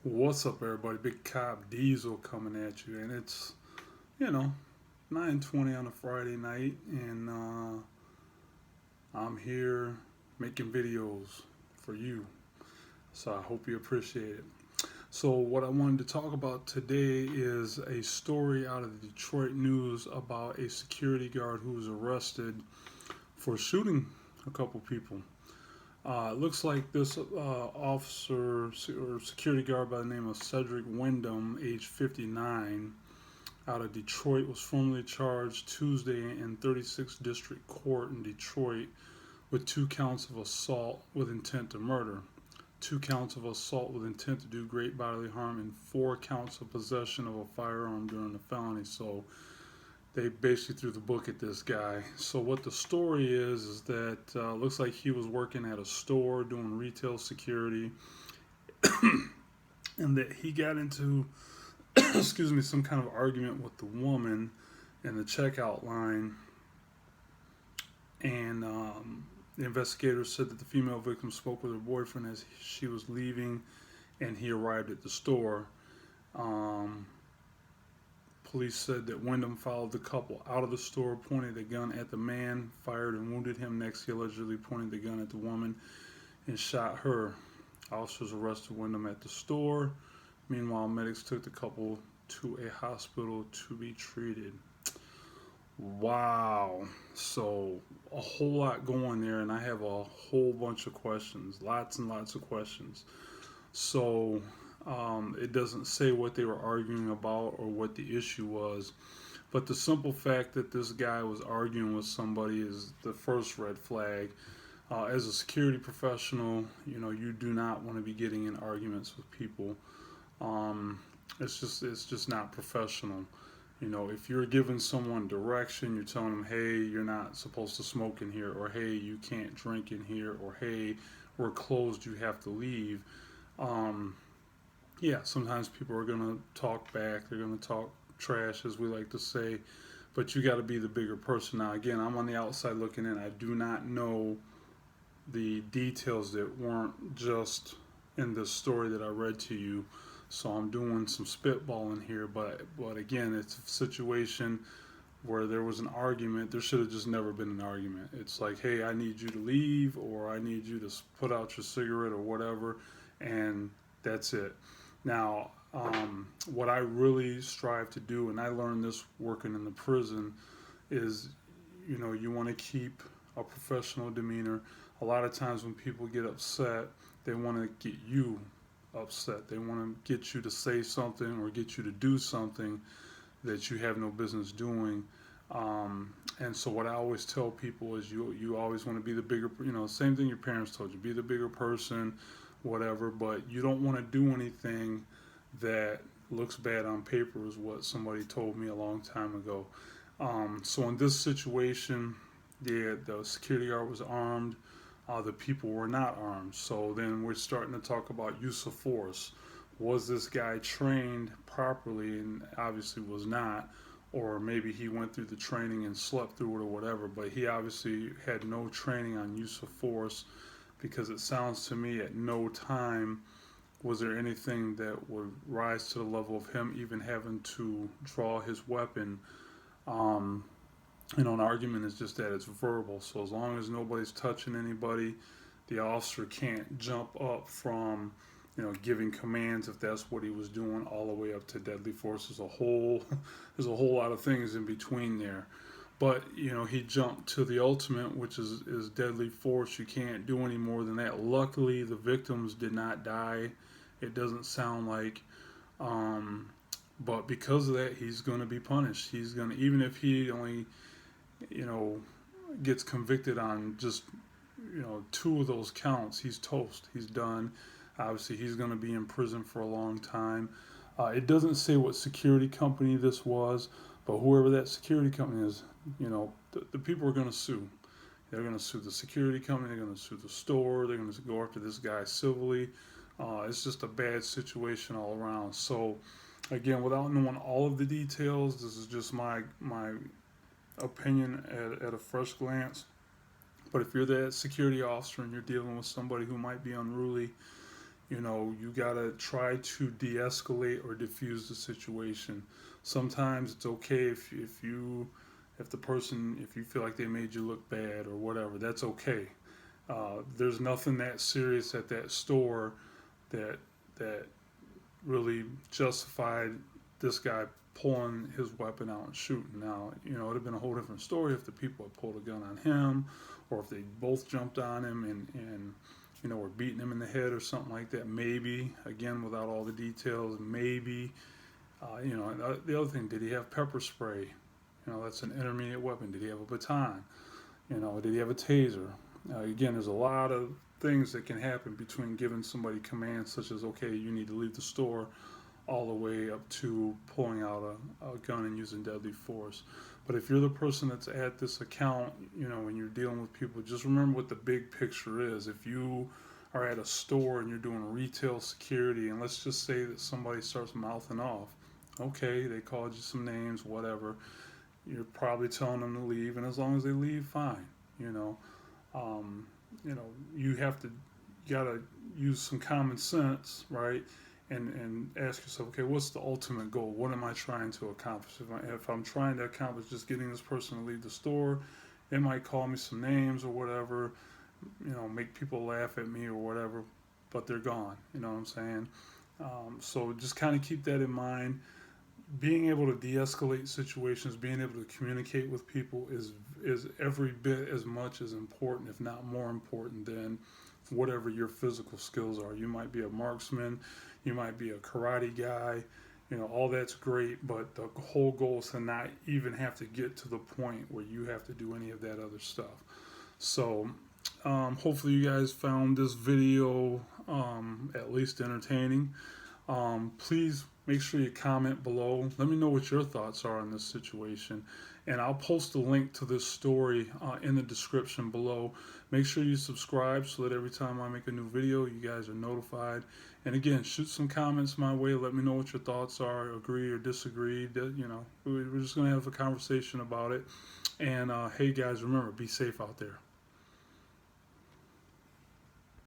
What's up, everybody? Big Cop Diesel coming at you, and it's you know 9:20 on a Friday night, and I'm here making videos for you. So I hope you appreciate it. So what I wanted to talk about today is a story out of the Detroit News about a security guard who was arrested for shooting a couple people. It looks like this officer or security guard by the name of Cedric Windom, age 59, out of Detroit, was formally charged Tuesday in 36th District Court in Detroit with 2 counts of assault with intent to murder, 2 counts of assault with intent to do great bodily harm, and 4 counts of possession of a firearm during the felony. So they basically threw the book at this guy. So what the story is that looks like he was working at a store doing retail security, and that he got into excuse me, some kind of argument with the woman in the checkout line, and the investigators said that the female victim spoke with her boyfriend as she was leaving, and he arrived at the store. Um, Police said that Wyndham followed the couple out of the store, pointed a gun at the man, fired and wounded him. Next, he allegedly pointed the gun at the woman and shot her. Officers arrested Wyndham at the store. Meanwhile, medics took the couple to a hospital to be treated. Wow. So, a whole lot going there, and I have a whole bunch of questions. Lots and lots of questions. So, it doesn't say what they were arguing about or what the issue was. But the simple fact that this guy was arguing with somebody is the first red flag. As a security professional, you do not want to be getting in arguments with people. Um, it's just not professional. If you're giving someone direction, you're telling them, hey, you're not supposed to smoke in here, or hey, you can't drink in here, or hey, we're closed, you have to leave. Um, yeah, sometimes people are going to talk back, they're going to talk trash, as we like to say, but you got to be the bigger person. Now, again, I'm on the outside looking in. I do not know the details that weren't just in this story that I read to you. So I'm doing some spitballing here, but again, it's a situation where there was an argument. There should have just never been an argument. It's like, hey, I need you to leave, or I need you to put out your cigarette, or whatever, and that's it. Now, what I really strive to do, and I learned this working in the prison, is you want to keep a professional demeanor. A lot of times when people get upset, they want to get you upset. They want to get you to say something or get you to do something that you have no business doing. And so what I always tell people is you always want to be the bigger, same thing your parents told you, be the bigger person, whatever, but you don't want to do anything that looks bad on paper, is what somebody told me a long time ago. So in this situation, yeah, the security guard was armed. The people were not armed. So then we're starting to talk about use of force. Was this guy trained properly? And obviously was not. Or maybe he went through the training and slept through it or whatever. But he obviously had no training on use of force, because it sounds to me at no time was there anything that would rise to the level of him even having to draw his weapon. Um, an argument is just that it's verbal. So as long as nobody's touching anybody, the officer can't jump up from, giving commands, if that's what he was doing, all the way up to deadly force. There's a whole lot of things in between there. But he jumped to the ultimate, which is deadly force. You can't do any more than that. Luckily, the victims did not die. It doesn't sound like. Um, but because of that, he's going to be punished. He's going to, even if he only you know, gets convicted on just, 2 of those counts, he's toast. He's done. Obviously, he's going to be in prison for a long time. It doesn't say what security company this was, but whoever that security company is, the people are going to sue. They're going to sue the security company. They're going to sue the store. They're going to go after this guy civilly. It's just a bad situation all around. So, again, without knowing all of the details, this is just my opinion at a first glance. But if you're that security officer and you're dealing with somebody who might be unruly, You gotta try to de-escalate or diffuse the situation. Sometimes it's okay if the person, if you feel like they made you look bad or whatever, that's okay. There's nothing that serious at that store that that really justified this guy pulling his weapon out and shooting. Now, it would have been a whole different story if the people had pulled a gun on him, or if they both jumped on him and were beating him in the head or something like that. Maybe, again, without all the details, maybe, the other thing, did he have pepper spray? That's an intermediate weapon. Did he have a baton? Did he have a taser? Again, there's a lot of things that can happen between giving somebody commands such as, okay, you need to leave the store, all the way up to pulling out a gun and using deadly force. But if you're the person that's at this account, when you're dealing with people, just remember what the big picture is. If you are at a store and you're doing retail security, and let's just say that somebody starts mouthing off, okay, they called you some names, whatever, you're probably telling them to leave, and as long as they leave, fine. You gotta use some common sense, right? And ask yourself, okay, what's the ultimate goal? What am I trying to accomplish? If I'm trying to accomplish just getting this person to leave the store, they might call me some names or whatever, make people laugh at me or whatever, but they're gone. You know what I'm saying? So just kind of keep that in mind. Being able to de-escalate situations, being able to communicate with people is every bit as much as important, if not more important, than whatever your physical skills are. You might be a marksman, you might be a karate guy, all that's great, but the whole goal is to not even have to get to the point where you have to do any of that other stuff. So hopefully you guys found this video at least entertaining. Please make sure you comment below. Let me know what your thoughts are on this situation. And I'll post a link to this story in the description below. Make sure you subscribe so that every time I make a new video, you guys are notified. And again, shoot some comments my way. Let me know what your thoughts are, agree or disagree. We're just going to have a conversation about it. And hey, guys, remember, be safe out there.